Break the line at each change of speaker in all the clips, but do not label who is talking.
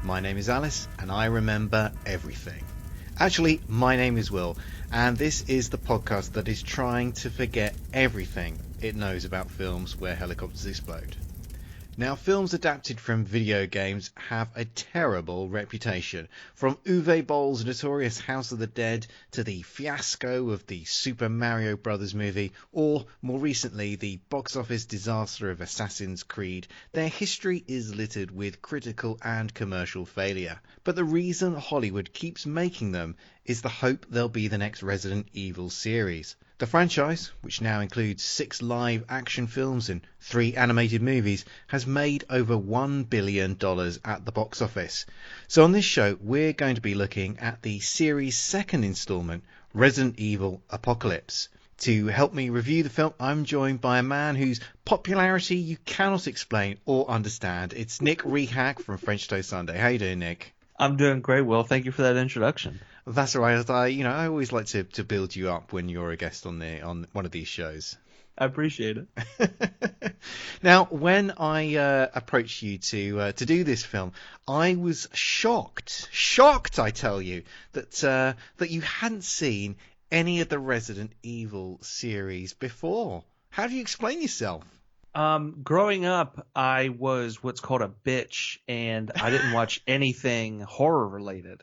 My name is Alice, and I remember everything. Actually, my name is Will, and this is the podcast that is trying to forget everything it knows about films where helicopters explode. Now, films adapted from video games have a terrible reputation. From Uwe Boll's notorious House of the Dead to the fiasco of the Super Mario Bros. Movie, or more recently the box office disaster of Assassin's Creed, their history is littered with critical and commercial failure. But the reason Hollywood keeps making them is the hope they'll be the next Resident Evil series. The franchise, which now includes 6 live action films and 3 animated movies, has made over $1 billion at the box office. So on this show, we're going to be looking at the series' second installment, Resident Evil Apocalypse. To help me review the film, I'm joined by a man whose popularity you cannot explain or understand. It's Nick Rehak from French Toast Sunday. How you doing, Nick?
I'm doing great, Will. Thank you for that introduction.
That's all right. I always like to build you up when you're a guest on one of these shows.
I appreciate it.
Now, when I approached you to do this film, I was shocked, I tell you, that you hadn't seen any of the Resident Evil series before. How do you explain yourself?
Growing up, I was what's called a bitch, and I didn't watch anything horror related.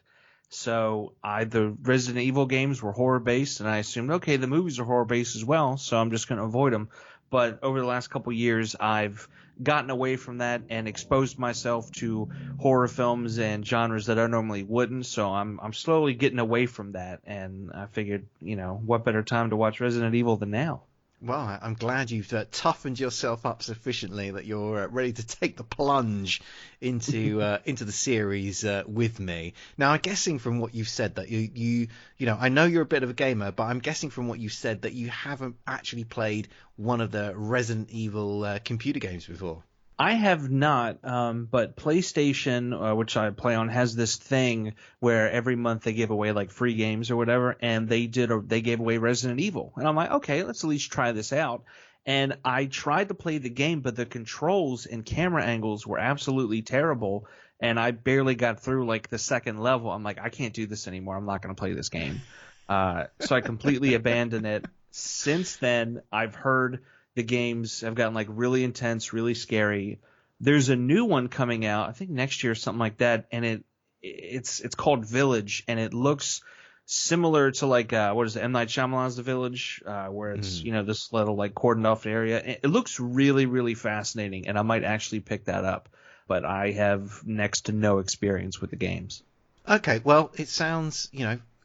So the Resident Evil games were horror based, and I assumed, okay, the movies are horror based as well, so I'm just going to avoid them. But over the last couple of years, I've gotten away from that and exposed myself to horror films and genres that I normally wouldn't. So I'm slowly getting away from that, and I figured, what better time to watch Resident Evil than now?
Well, I'm glad you've toughened yourself up sufficiently that you're ready to take the plunge into the series with me. Now, I'm guessing from what you've said that you I know you're a bit of a gamer, but I'm guessing from what you've said that you haven't actually played one of the Resident Evil computer games before.
I have not, but PlayStation, which I play on, has this thing where every month they give away like free games or whatever, and they gave away Resident Evil, and I'm like, okay, let's at least try this out. And I tried to play the game, but the controls and camera angles were absolutely terrible, and I barely got through like the second level. I'm like, I can't do this anymore. I'm not going to play this game. So I completely abandoned it. Since then, I've heard the games have gotten like really intense, really scary. There's a new one coming out, I think next year or something like that, and it's called Village, and it looks similar to like what is it, M. Night Shyamalan's The Village, where it's this little like cordoned off area. It looks really, really fascinating, and I might actually pick that up, but I have next to no experience with the games.
Okay, well, it sounds,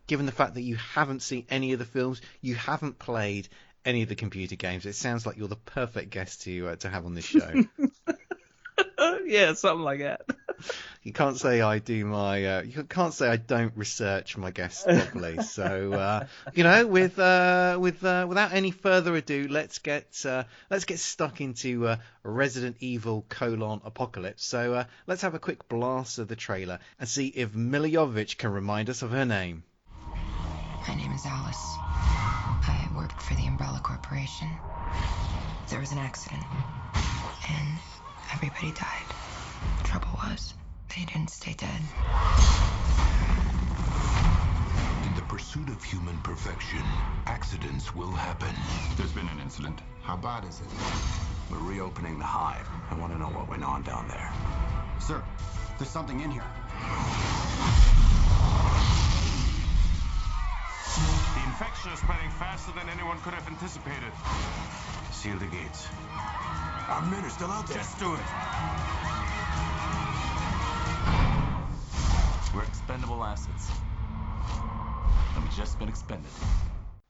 given the fact that you haven't seen any of the films, you haven't played any of the computer games, it sounds like you're the perfect guest to have on this show.
Yeah, something like that.
You can't say I do my. You can't say I don't research my guests properly. So without any further ado, let's get stuck into Resident Evil: Apocalypse. So let's have a quick blast of the trailer and see if Milla Jovovich can remind us of her name.
My name is Alice. I worked for the Umbrella Corporation. There was an accident, and everybody died. The trouble was, they didn't stay dead.
In the pursuit of human perfection, accidents will happen.
There's been an incident.
How bad is it? We're reopening the hive. I want to know what went on down there.
Sir, there's something in here.
The infection is spreading faster than anyone could have anticipated.
Seal the gates. Our men are still out there.
Just do it.
We're expendable assets. And we've just been expended.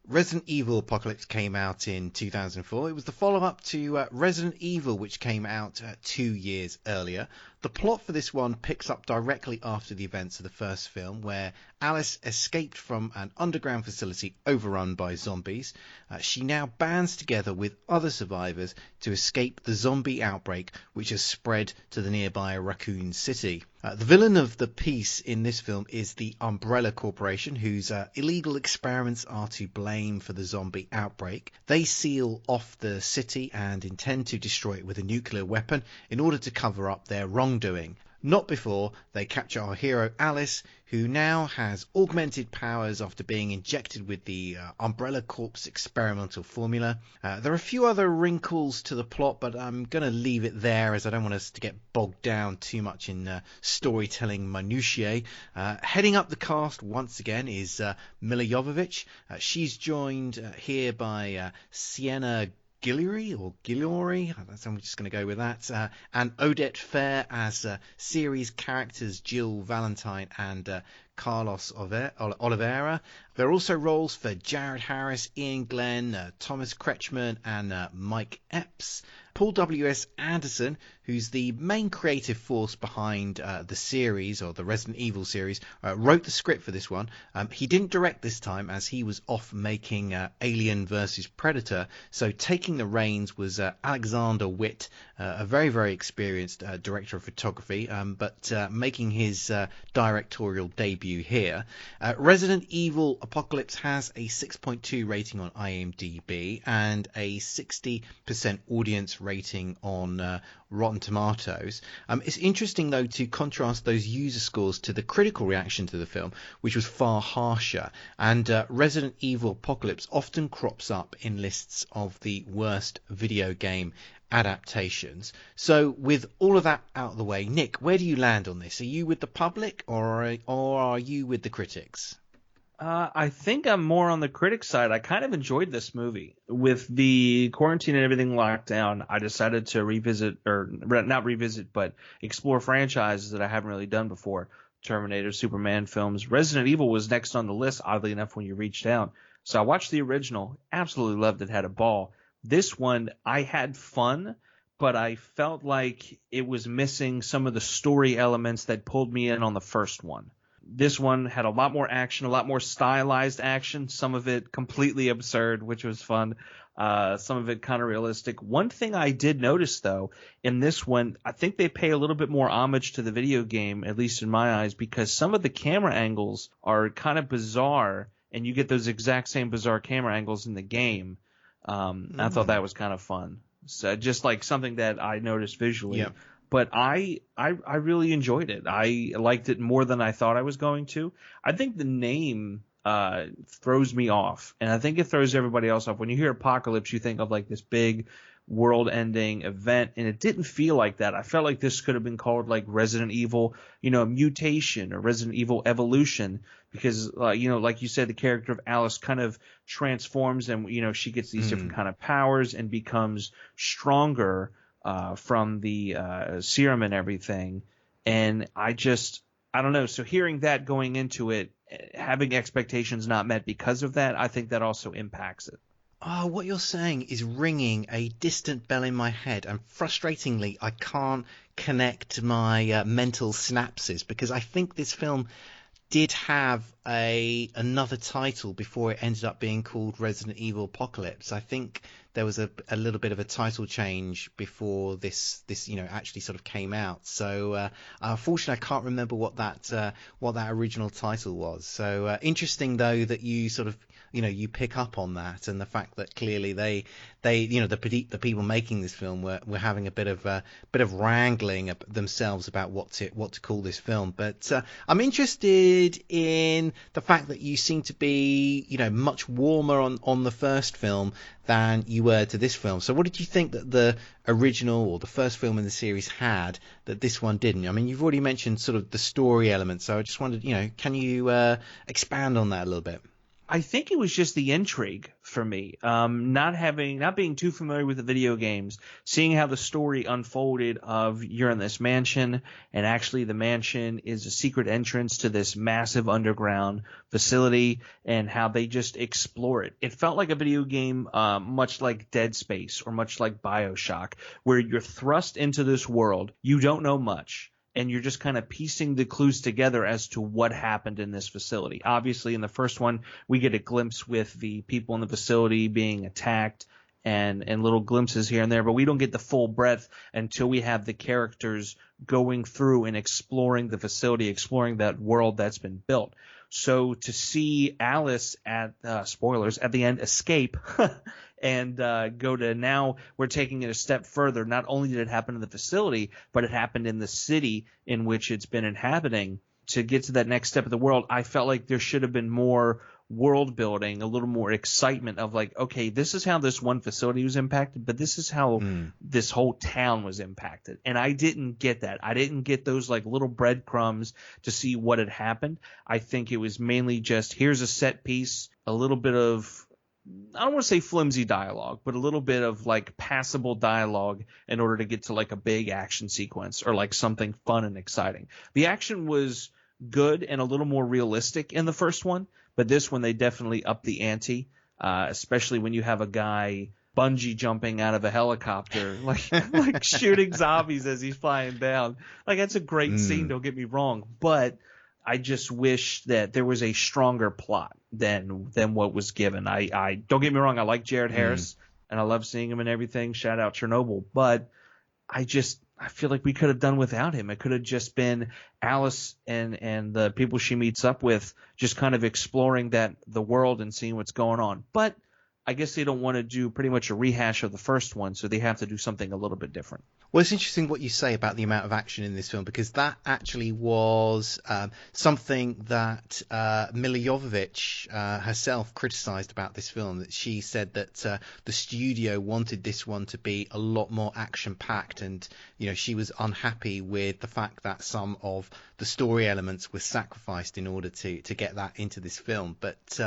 Resident Evil Apocalypse came out in 2004. It was the follow-up to Resident Evil, which came out 2 years earlier. The plot for this one picks up directly after the events of the first film, where Alice escaped from an underground facility overrun by zombies. She now bands together with other survivors to escape the zombie outbreak, which has spread to the nearby Racoon city. The villain of the piece in this film is the Umbrella Corporation, whose illegal experiments are to blame for the zombie outbreak. They seal off the city and intend to destroy it with a nuclear weapon in order to cover up their wrongdoing. Not before they capture our hero Alice, who now has augmented powers after being injected with the Umbrella Corp's experimental formula. There are a few other wrinkles to the plot, but I'm going to leave it there as I don't want us to get bogged down too much in storytelling minutiae. Heading up the cast once again is Milla Jovovich. She's joined here by Sienna Guillory, I'm just going to go with that, and Odette Fair as series characters Jill Valentine and Carlos Oliveira. There are also roles for Jared Harris, Iain Glen, Thomas Kretschmann and Mike Epps. Paul W.S. Anderson, who's the main creative force behind the series, or the Resident Evil series, wrote the script for this one. He didn't direct this time as he was off making Alien vs. Predator, so taking the reins was Alexander Witt, a very, very experienced director of photography, but making his directorial debut here. Resident Evil Apocalypse has a 6.2 rating on IMDb and a 60% audience rating on Rotten Tomatoes. It's interesting though to contrast those user scores to the critical reaction to the film, which was far harsher, and Resident Evil Apocalypse often crops up in lists of the worst video game adaptations. So with all of that out of the way, Nick, where do you land on this? Are you with the public or are you with the critics?
I think I'm more on the critic side. I kind of enjoyed this movie. With the quarantine and everything locked down, I decided to not explore franchises that I haven't really done before. Terminator, Superman films. Resident Evil was next on the list, oddly enough, when you reached out. So I watched the original, absolutely loved it, had a ball. This one, I had fun, but I felt like it was missing some of the story elements that pulled me in on the first one. This one had a lot more action, a lot more stylized action, some of it completely absurd, which was fun, some of it kind of realistic. One thing I did notice, though, in this one, I think they pay a little bit more homage to the video game, at least in my eyes, because some of the camera angles are kind of bizarre, and you get those exact same bizarre camera angles in the game. I thought that was kind of fun. So just like something that I noticed visually.
Yeah.
But I really enjoyed it. I liked it more than I thought I was going to. I think the name throws me off, and I think it throws everybody else off. When you hear Apocalypse, you think of like this big world-ending event, and it didn't feel like that. I felt like this could have been called like Resident Evil, Mutation or Resident Evil Evolution, because like you said, the character of Alice kind of transforms, and she gets these different kind of powers and becomes stronger from the serum and everything. And I don't know. So hearing that going into it, having expectations not met because of that, I think that also impacts it.
Oh, what you're saying is ringing a distant bell in my head, and frustratingly, I can't connect my mental synapses, because I think this film did have another title before it ended up being called Resident Evil Apocalypse. I think there was a little bit of a title change before this actually sort of came out. So unfortunately, I can't remember what that original title was. So interesting though that you sort of you pick up on that, and the fact that clearly they the people making this film were having a bit of wrangling themselves about what to call this film. But I'm interested in the fact that you seem to be much warmer on the first film than you were to this film. So what did you think that the original or the first film in the series had that this one didn't? I mean, you've already mentioned sort of the story element, so I just wondered, can you expand on that a little bit?
I think it was just the intrigue for me, not being too familiar with the video games, seeing how the story unfolded of you're in this mansion, and actually the mansion is a secret entrance to this massive underground facility, and how they just explore it. It felt like a video game, much like Dead Space or much like BioShock, where you're thrust into this world, you don't know much, and you're just kind of piecing the clues together as to what happened in this facility. Obviously, in the first one, we get a glimpse with the people in the facility being attacked and little glimpses here and there, but we don't get the full breadth until we have the characters going through and exploring the facility, exploring that world that's been built. So to see Alice at spoilers at the end escape and go to, now we're taking it a step further. Not only did it happen in the facility, but it happened in the city in which it's been inhabiting. To get to that next step of the world, I felt like there should have been more world building, a little more excitement of like, okay, this is how this one facility was impacted, but this is how this whole town was impacted. And I didn't get that. I didn't get those like little breadcrumbs to see what had happened. I think it was mainly just, here's a set piece, a little bit of, I don't want to say flimsy dialogue, but a little bit of like passable dialogue in order to get to like a big action sequence or like something fun and exciting. The action was good and a little more realistic in the first one, but this one they definitely upped the ante, especially when you have a guy bungee jumping out of a helicopter, like shooting zombies as he's flying down. Like, that's a great scene, don't get me wrong, but I just wish that there was a stronger plot than what was given. I don't get me wrong, I like Jared Harris and I love seeing him and everything. Shout out Chernobyl, but I feel like we could have done without him. It could have just been Alice and the people she meets up with just kind of exploring the world and seeing what's going on. But I guess they don't want to do pretty much a rehash of the first one, so they have to do something a little bit different.
Well, it's interesting what you say about the amount of action in this film, because that actually was something that Milla Jovovich herself criticised about this film. That she said that the studio wanted this one to be a lot more action-packed, and she was unhappy with the fact that some of the story elements were sacrificed in order to get that into this film. But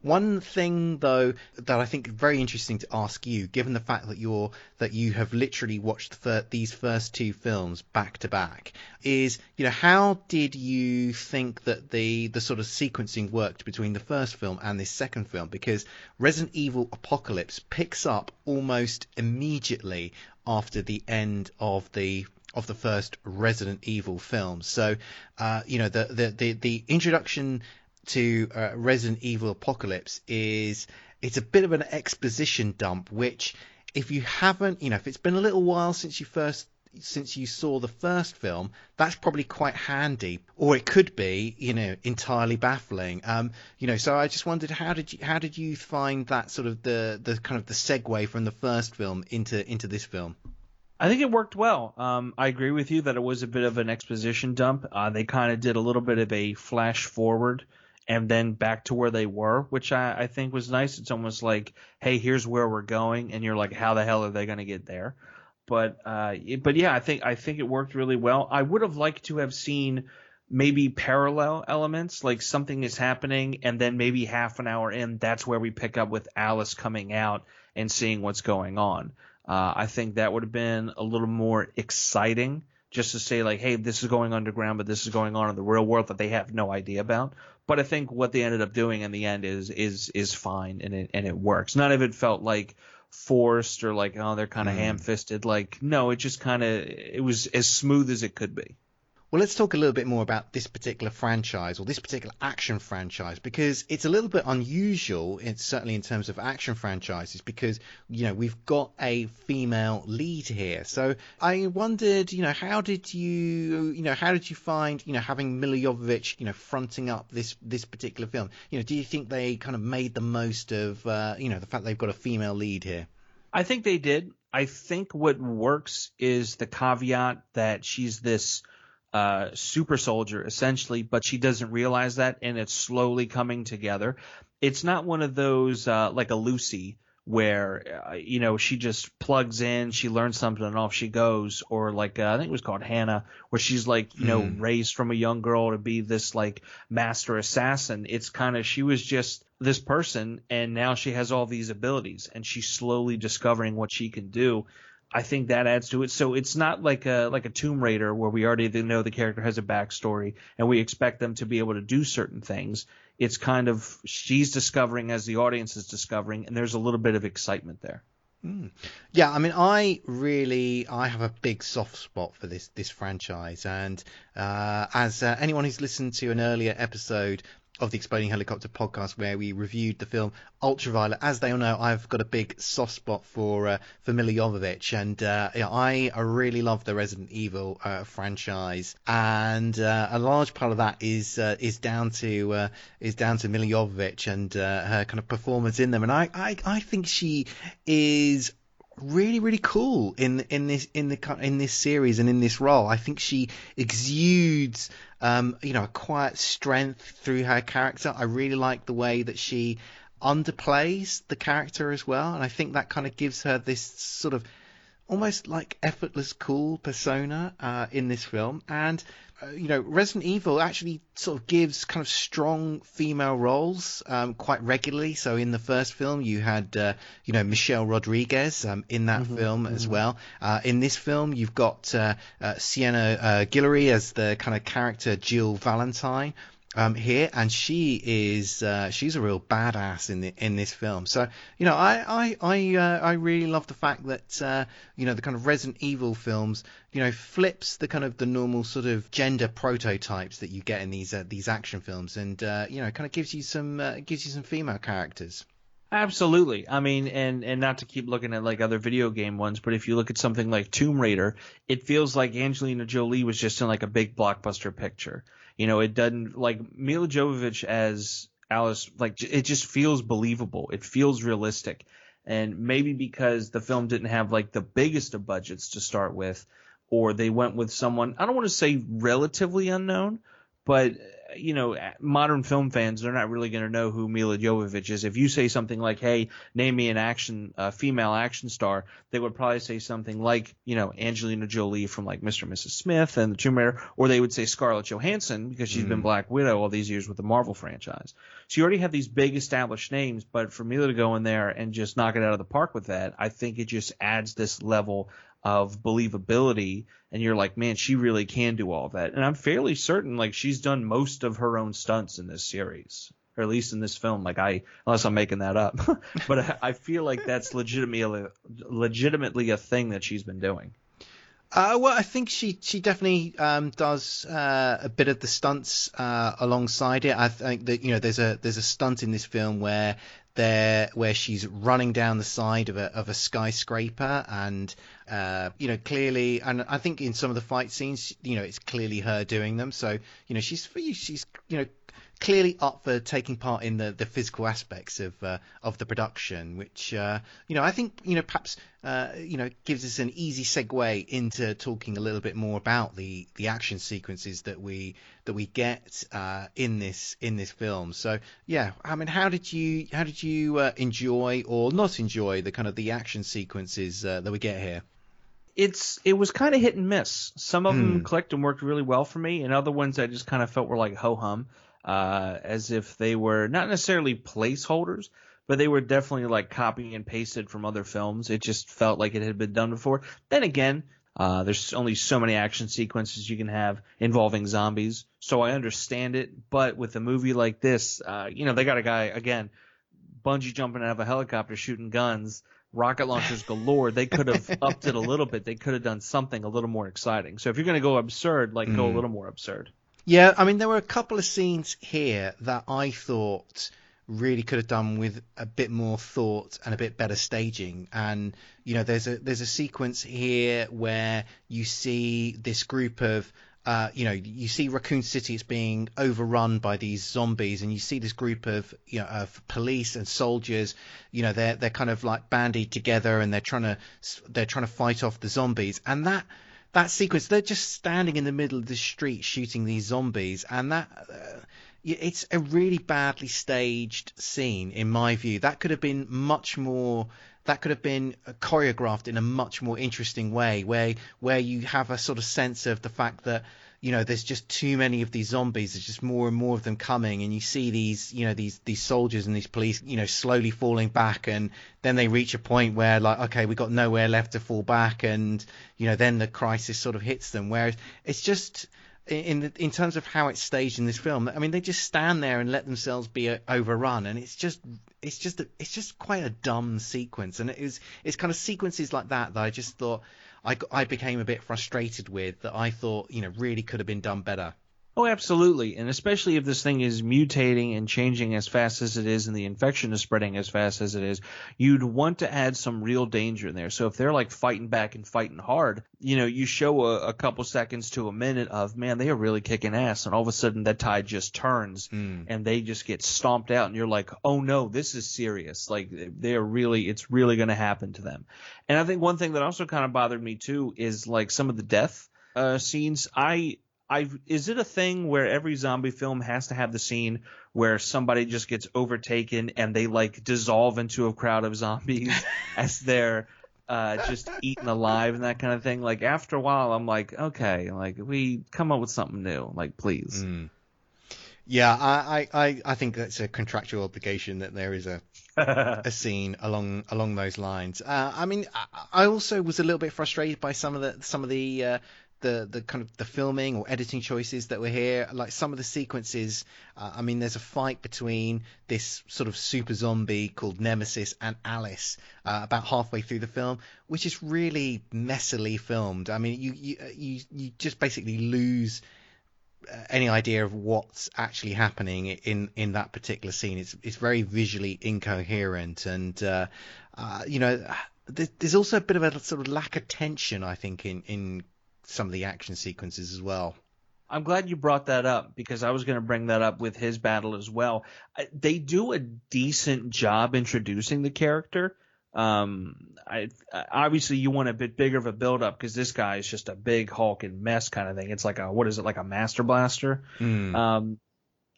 one thing, though, that I think is very interesting to ask you, given the fact that you have literally watched these first two films back to back, is how did you think that the sort of sequencing worked between the first film and this second film? Because Resident Evil Apocalypse picks up almost immediately after the end of the first Resident Evil film. So the introduction to Resident Evil Apocalypse it's a bit of an exposition dump, which if you haven't, if it's been a little while since you saw the first film, that's probably quite handy, or it could be, entirely baffling. So I just wondered, how did you find that sort of the kind of the segue from the first film into this film?
I think it worked well. I agree with you that it was a bit of an exposition dump. They kind of did a little bit of a flash forward and then back to where they were, which I think was nice. It's almost like, hey, here's where we're going, and you're like, how the hell are they going to get there? But yeah, I think it worked really well. I would have liked to have seen maybe parallel elements, like something is happening, and then maybe half an hour in, that's where we pick up with Alice coming out and seeing what's going on. I think that would have been a little more exciting, just to say like, hey, this is going underground, but this is going on in the real world that they have no idea about. But I think what they ended up doing in the end is fine, and it works. None of it felt like forced or like, oh, they're kind of ham-fisted. Like, no, it just kind of, it was as smooth as it could be.
Well, let's talk a little bit more about this particular franchise, or this particular action franchise, because it's a little bit unusual, certainly in terms of action franchises, because, we've got a female lead here. So I wondered, how did you find, having Milla Jovovich, fronting up this particular film? Do you think they kind of made the most of, the fact they've got a female lead here?
I think they did. I think what works is the caveat that she's this super soldier essentially, but she doesn't realize that, and it's slowly coming together. It's not one of those like a Lucy where she just plugs in, she learns something and off she goes, or like I think it was called Hannah, where she's like raised from a young girl to be this like master assassin. It's kind of, she was just this person, and now she has all these abilities, and she's slowly discovering what she can do. I think that adds to it. So it's not like a Tomb Raider where we already know the character has a backstory and we expect them to be able to do certain things. It's kind of, she's discovering as the audience is discovering, and there's a little bit of excitement there.
Yeah, I mean, I have a big soft spot for this franchise, and as anyone who's listened to an earlier episode of the Exploding Helicopter podcast, where we reviewed the film Ultraviolet. As they all know, I've got a big soft spot for Milla Jovovich, and I really love the Resident Evil franchise, and a large part of that is down to Milla Jovovich and her kind of performance in them, and I think she is really, really cool in this series and in this role. I think she exudes a quiet strength through her character. I really like the way that she underplays the character as well, and I think that kind of gives her this sort of almost like effortless cool persona in this film. And Resident Evil actually sort of gives kind of strong female roles quite regularly. So in the first film, you had Michelle Rodriguez in that film as well. In this film, you've got Sienna Guillory as the kind of character Jill Valentine here, and she's a real badass in this film. So I really love the fact that the kind of Resident Evil films flips the kind of the normal sort of gender prototypes that you get in these action films, and kind of gives you some female characters.
Absolutely. I mean, and not to keep looking at like other video game ones, but if you look at something like Tomb Raider, it feels like Angelina Jolie was just in like a big blockbuster picture. It doesn't, like Milla Jovovich as Alice, like it just feels believable. It feels realistic. And maybe because the film didn't have like the biggest of budgets to start with, or they went with someone, I don't want to say relatively unknown, but modern film fans, they're not really going to know who Milla Jovovich is. If you say something like, hey, name me an female action star, they would probably say something like, Angelina Jolie from like Mr. and Mrs. Smith and the Tomb Raider, or they would say Scarlett Johansson because she's been Black Widow all these years with the Marvel franchise. So you already have these big established names, but for Milla to go in there and just knock it out of the park with that, I think it just adds this level of believability, and you're like, man, she really can do all of that. And I'm fairly certain like she's done most of her own stunts in this series, or at least in this film, unless I'm making that up. But I feel like that's legitimately a thing that she's been doing.
Well, I think she definitely does a bit of the stunts alongside it. I think that there's a stunt in this film where she's running down the side of a skyscraper, and clearly, and I think in some of the fight scenes, it's clearly her doing them. So she's clearly up for taking part in the physical aspects of the production, which I think perhaps gives us an easy segue into talking a little bit more about the action sequences that we get in this film. So yeah, I mean, how did you enjoy or not enjoy the kind of the action sequences that we get here?
It was kind of hit and miss. Some of them clicked and worked really well for me, and other ones I just kind of felt were like ho-hum. As if they were not necessarily placeholders, but they were definitely like copy and pasted from other films. It just felt like it had been done before. Then again, there's only so many action sequences you can have involving zombies, so I understand it. But with a movie like this, they got a guy, again, bungee jumping out of a helicopter shooting guns, rocket launchers galore. They could have upped it a little bit. They could have done something a little more exciting. So if you're going to go absurd, go a little more absurd.
Yeah, I mean, there were a couple of scenes here that I thought really could have done with a bit more thought and a bit better staging. And there's a sequence here where you see this group of you see Racoon City is being overrun by these zombies, and you see this group of of police and soldiers. They're kind of like bandied together, and they're trying to fight off the zombies. And that sequence, they're just standing in the middle of the street shooting these zombies, and it's a really badly staged scene in my view. That could have been choreographed in a much more interesting way, where you have a sort of sense of the fact that there's just too many of these zombies. There's just more and more of them coming, and you see these these soldiers and these police slowly falling back, and then they reach a point where like, okay, we've got nowhere left to fall back, and then the crisis sort of hits them. Whereas it's just in terms of how it's staged in this film, I mean, they just stand there and let themselves be overrun, and it's just quite a dumb sequence. And it's kind of sequences like that I just thought I became a bit frustrated with, that I thought really could have been done better.
Oh, absolutely. And especially if this thing is mutating and changing as fast as it is and the infection is spreading as fast as it is, you'd want to add some real danger in there. So if they're like fighting back and fighting hard, you show a couple seconds to a minute of, man, they are really kicking ass. And all of a sudden that tide just turns and they just get stomped out. And you're like, oh, no, this is serious. Like it's really going to happen to them. And I think one thing that also kind of bothered me, too, is like some of the death scenes. Is it a thing where every zombie film has to have the scene where somebody just gets overtaken and they like dissolve into a crowd of zombies as they're just eaten alive and that kind of thing? Like after a while, I'm like, okay, like we come up with something new, like please.
Yeah, I think that's a contractual obligation that there is a scene along those lines. I mean, I also was a little bit frustrated by some of the kind of the filming or editing choices that were here. Like some of the sequences, I mean, there's a fight between this sort of super zombie called Nemesis and Alice about halfway through the film, which is really messily filmed. I mean, you just basically lose any idea of what's actually happening in that particular scene. It's very visually incoherent, and there's also a bit of a sort of lack of tension, I think, in some of the action sequences as well.
I'm glad you brought that up because I was going to bring that up with his battle as well. They do a decent job introducing the character. Obviously you want a bit bigger of a build up because this guy is just a big hulking mess kind of thing. It's like like a Master Blaster.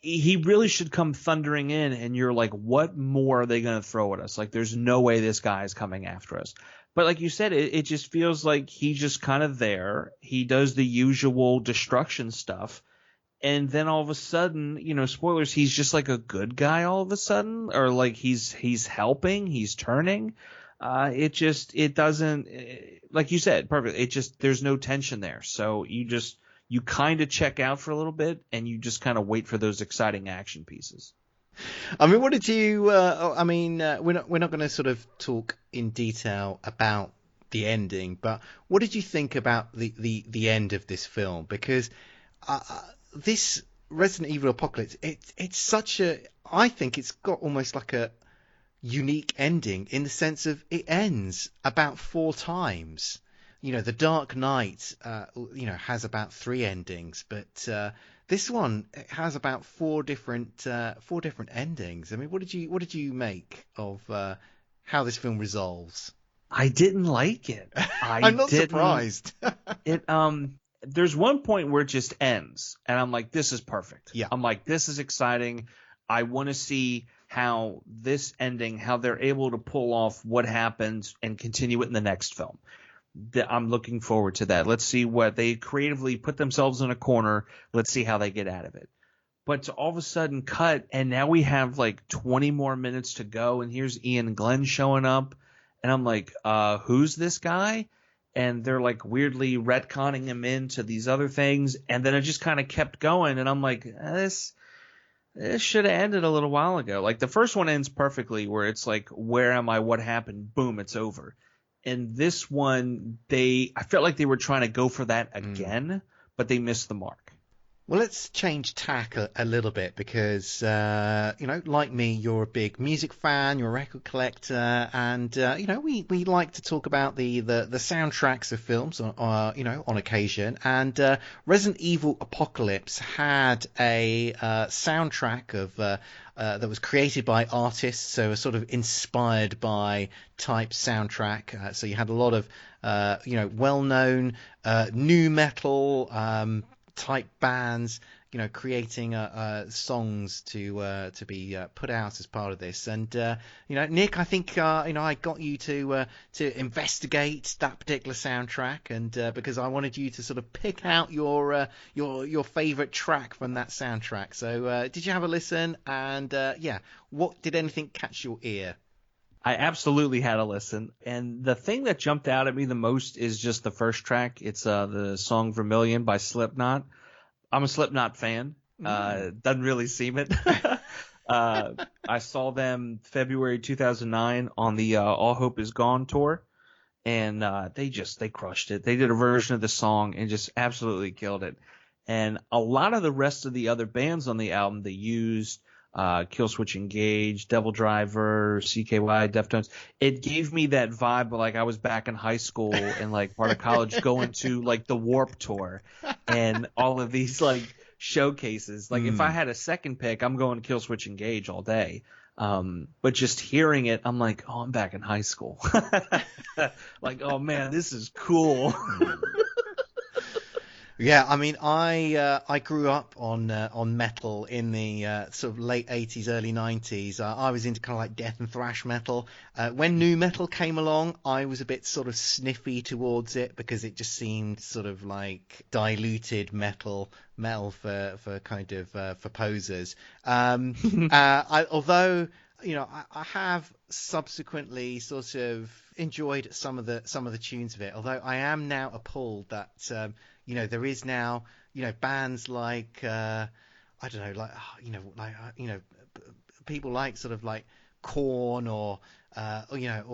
He really should come thundering in and you're like, what more are they going to throw at us? Like there's no way this guy is coming after us. But like you said, it just feels like he's just kind of there. He does the usual destruction stuff. And then all of a sudden, spoilers, he's just like a good guy all of a sudden. Or like he's helping, he's turning. It doesn't, like you said, perfect. There's no tension there. So you kind of check out for a little bit and you just kind of wait for those exciting action pieces.
I mean, what did you? We're not going to sort of talk in detail about the ending, but what did you think about the end of this film? Because this Resident Evil Apocalypse, it's such a. I think it's got almost like a unique ending in the sense of it ends about 4 times. The Dark Knight, has about 3 endings, but this one has about 4 different endings. I mean, what did you make of how this film resolves?
I didn't like it.
I'm not surprised.
There's one point where it just ends, and I'm like, this is perfect.
Yeah.
I'm like, this is exciting. I want to see how this ending, how they're able to pull off what happens and continue it in the next film. I'm looking forward to that. Let's see what they creatively put themselves in a corner. Let's see how they get out of it. But to all of a sudden cut, and now we have like 20 more minutes to go, and here's Iain and Glen showing up, and I'm like, who's this guy? And they're like weirdly retconning him into these other things, and then it just kind of kept going, and I'm like, this should have ended a little while ago. Like the first one ends perfectly, where it's like, where am I? What happened? Boom, it's over. And this one, I felt like they were trying to go for that again, but they missed the mark.
Well, let's change tack a little bit because, like me, you're a big music fan, you're a record collector, and, we like to talk about the soundtracks of films, on occasion. And Resident Evil Apocalypse had a soundtrack of that was created by artists, so sort of inspired by type soundtrack. So you had a lot of, well-known nu metal type bands, creating songs to be put out as part of this. And Nick, I think I got you to investigate that particular soundtrack, and because I wanted you to sort of pick out your favorite track from that soundtrack. So did you have a listen? And what did anything catch your ear?
I absolutely had a listen, and the thing that jumped out at me the most is just the first track. It's the song Vermilion by Slipknot. I'm a Slipknot fan. Doesn't really seem it. I saw them February 2009 on the All Hope Is Gone tour, and they crushed it. They did a version of the song and just absolutely killed it. And a lot of the rest of the other bands on the album that used Killswitch Engage, Devil Driver, CKY, Deftones, it gave me that vibe like I was back in high school and like part of college going to like the Warp Tour and all of these like showcases. Like if I had a second pick, I'm going Killswitch Engage all day. But just hearing it, I'm like, oh, I'm back in high school. Like, oh man, this is cool.
Yeah, I mean, I grew up on metal in the sort of late 80s, early 90s. I was into kind of like death and thrash metal. When nu metal came along, I was a bit sort of sniffy towards it because it just seemed sort of like diluted metal for kind of for posers. Although I have subsequently sort of enjoyed some of the tunes of it. Although I am now appalled that there is now bands like I don't know, like people like sort of like Korn or like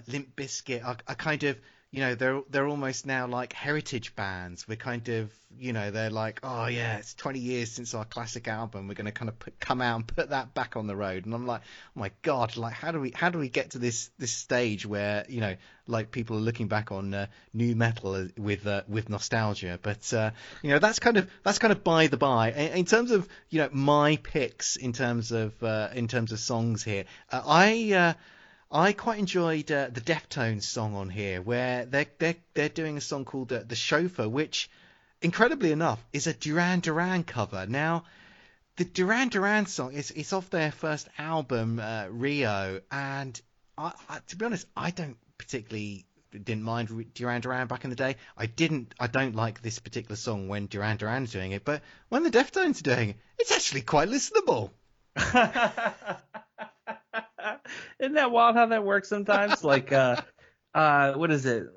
Limp Bizkit are kind of they're almost now like heritage bands. We're kind of they're like, oh yeah, it's 20 years since our classic album, we're going to kind of come out and put that back on the road. And I'm like, oh my god, like how do we get to this stage where like people are looking back on nu metal with nostalgia? But that's kind of by the by. In terms of my picks in terms of songs here, I quite enjoyed the Deftones song on here, where they're doing a song called "The Chauffeur," which, incredibly enough, is a Duran Duran cover. Now, the Duran Duran song is off their first album, Rio, and I, to be honest, I didn't mind Duran Duran back in the day. I don't like this particular song when Duran Duran's doing it, but when the Deftones are doing it, it's actually quite listenable.
Isn't that wild how that works sometimes? Like, what is it?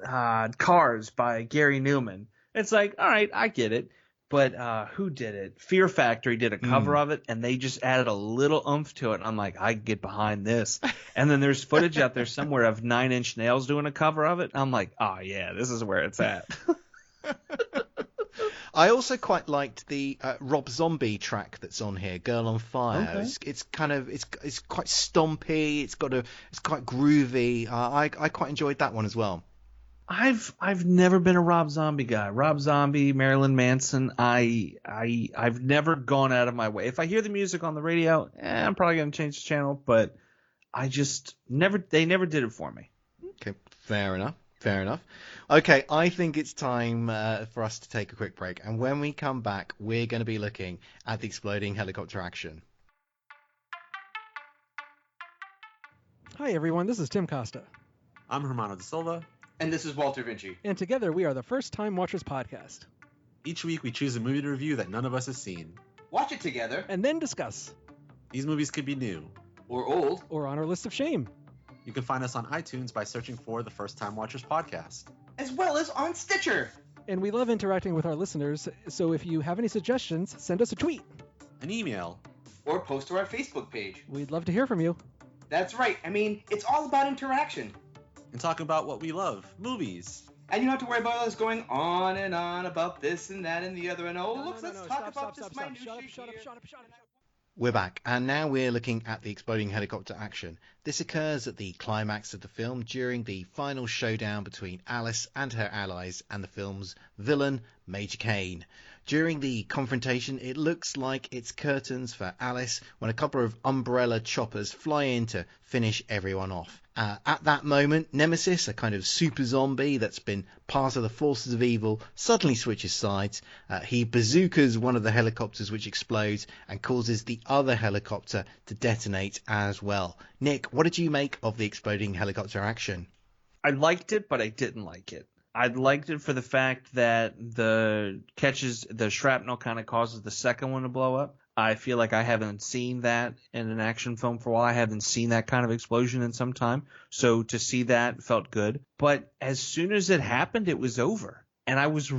Cars by Gary Newman. It's like, all right, I get it. But who did it? Fear Factory did a cover of it, and they just added a little oomph to it. I'm like, I can get behind this. And then there's footage out there somewhere of 9 Inch Nails doing a cover of it. I'm like, oh, yeah, this is where it's at.
I also quite liked the Rob Zombie track that's on here, "Girl on Fire." Okay. It's quite stompy. It's quite groovy. I quite enjoyed that one as well.
I've never been a Rob Zombie guy. Rob Zombie, Marilyn Manson. I've never gone out of my way. If I hear the music on the radio, I'm probably gonna change the channel. But they never did it for me.
Okay, fair enough. Okay, I think it's time for us to take a quick break. And when we come back, we're going to be looking at the exploding helicopter action.
Hi, everyone. This is Tim Costa.
I'm Hermano da Silva.
And this is Walter Vinci.
And together we are the First Time Watchers podcast.
Each week we choose a movie to review that none of us has seen.
Watch it together.
And then discuss.
These movies could be new.
Or old.
Or on our list of shame.
You can find us on iTunes by searching for the First Time Watchers podcast.
As well as on Stitcher.
And we love interacting with our listeners, so if you have any suggestions, send us a tweet.
An email.
Or post to our Facebook page.
We'd love to hear from you.
That's right. I mean, it's all about interaction.
And talk about what we love. Movies.
And you don't have to worry about us going on and on about this and that and the other and let's talk about this minutiae. Shut up.
We're back, and now we're looking at the exploding helicopter action. This occurs at the climax of the film during the final showdown between Alice and her allies and the film's villain, Major Kane. During the confrontation, it looks like it's curtains for Alice when a couple of umbrella choppers fly in to finish everyone off. At that moment, Nemesis, a kind of super zombie that's been part of the forces of evil, suddenly switches sides. He bazookas one of the helicopters, which explodes and causes the other helicopter to detonate as well. Nick, what did you make of the exploding helicopter action?
I liked it, but I didn't like it. I liked it for the fact that the shrapnel kind of causes the second one to blow up. I feel like I haven't seen that in an action film for a while. I haven't seen that kind of explosion in some time. So to see that felt good. But as soon as it happened, it was over. And I was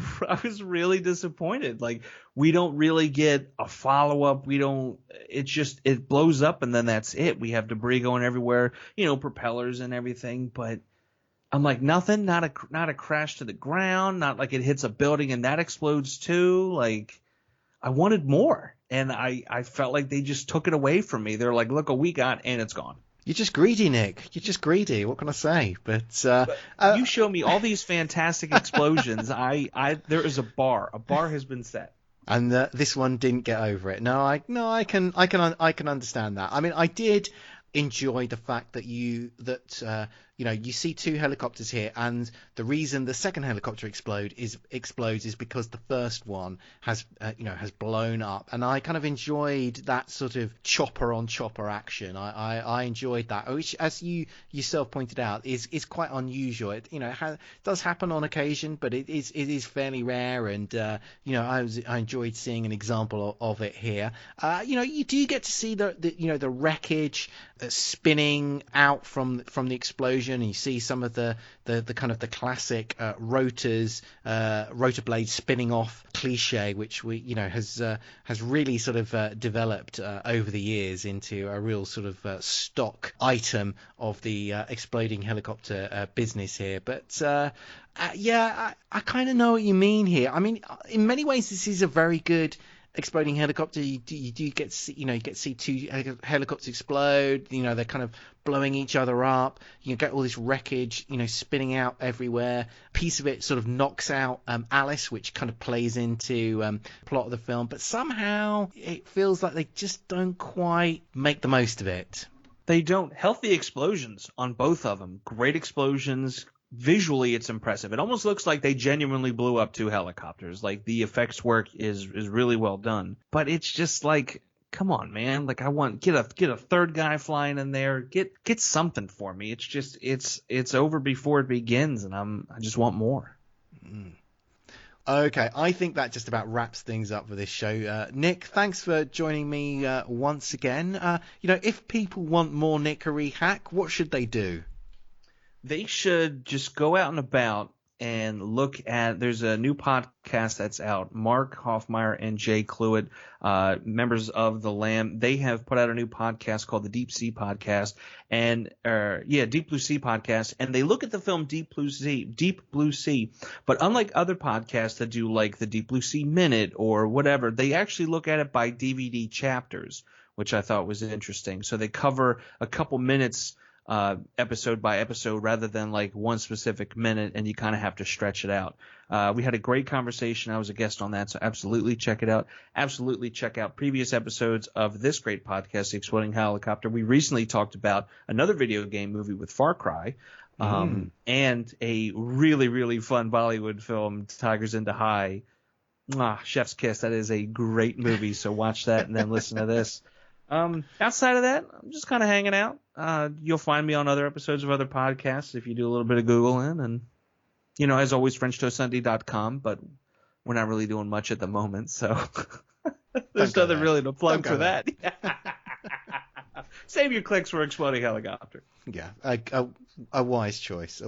really disappointed. Like, we don't really get a follow-up. It blows up and then that's it. We have debris going everywhere, propellers and everything. But I'm like, nothing, not a crash to the ground, not like it hits a building and that explodes too. Like, I wanted more, and I felt like they just took it away from me. They're like, look what we got, and it's gone.
You're just greedy, Nick. You're just greedy. What can I say? But
you show me all these fantastic explosions. There is a bar. A bar has been set.
And this one didn't get over it. I can understand that. I mean, I did enjoy the fact that you see two helicopters here, and the reason the second helicopter explodes is because the first one has blown up, and I kind of enjoyed that sort of chopper on chopper action. I enjoyed that, which, as you yourself pointed out, is quite unusual. It does happen on occasion, but it is fairly rare, and I enjoyed seeing an example of it here. You do get to see the wreckage spinning out from the explosion, and you see some of the kind of the classic rotor blades spinning off cliche, which has really sort of developed over the years into a real sort of stock item of the exploding helicopter business here. But I kind of know what you mean here. I mean, in many ways, this is a very good exploding helicopter. You do get to see two helicopters explode. They're kind of blowing each other up. You get all this wreckage, spinning out everywhere. A piece of it sort of knocks out Alice, which kind of plays into plot of the film. But somehow it feels like they just don't quite make the most of it.
They don't. Healthy explosions on both of them. Great explosions. Visually, it's impressive. It almost looks like they genuinely blew up two helicopters. Like, the effects work is really well done. But it's just like, come on, man. Like, I want get a third guy flying in there. Get something for me. It's just it's over before it begins, and I just want more.
Okay, I think that just about wraps things up for this show. Nick, thanks for joining me once again. If people want more Nick Rehak, what should they do?
They should just go out and about and look at – there's a new podcast that's out. Mark Hoffmeyer and Jay Cluett, members of the Lamb, they have put out a new podcast called the Deep Sea Podcast. Deep Blue Sea Podcast. And they look at the film Deep Blue Sea. But unlike other podcasts that do like the Deep Blue Sea Minute or whatever, they actually look at it by DVD chapters, which I thought was interesting. So they cover a couple minutes episode by episode rather than like one specific minute, and you kind of have to stretch it out. We had a great conversation. I was a guest on that, so absolutely check it out. Absolutely check out previous episodes of this great podcast, The Exploding Helicopter. We recently talked about another video game movie with Far Cry, and a really, really fun Bollywood film, Tigers in the High. Chef's Kiss. That is a great movie, so watch that and then listen to this. Outside of that, I'm just kind of hanging out. You'll find me on other episodes of other podcasts if you do a little bit of Googling. And, as always, FrenchToastSunday.com, but we're not really doing much at the moment, so there's nothing really to plug for that. Save your clicks for Exploding Helicopter.
Yeah, a wise choice.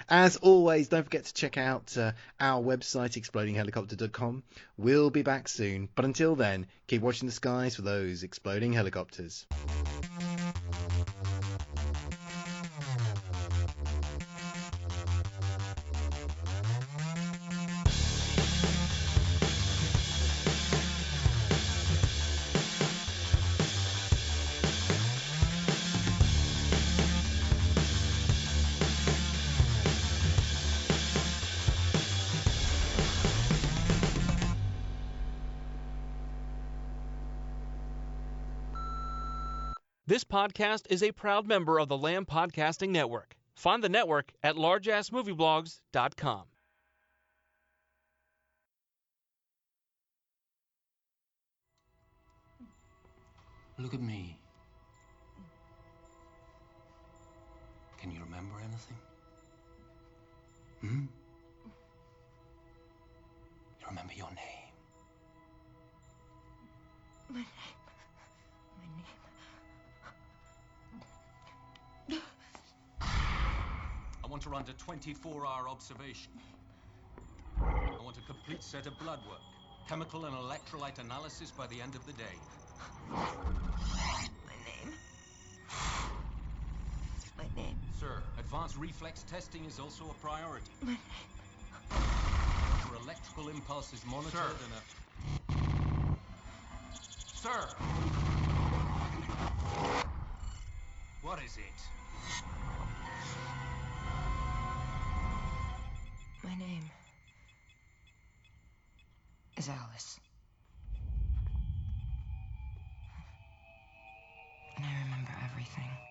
As always, don't forget to check out our website, explodinghelicopter.com. We'll be back soon, but until then, keep watching the skies for those exploding helicopters.
This podcast is a proud member of the Lamb Podcasting Network. Find the network at largeassmovieblogs.com.
Look at me. Can you remember anything? You remember your name?
My name.
I want her under 24-hour observation. I want a complete set of blood work, chemical and electrolyte analysis by the end of the day.
My name. My name.
Sir, advanced reflex testing is also a priority. Your electrical impulse is monitored Sir! What is it?
My name is Alice. And I remember everything.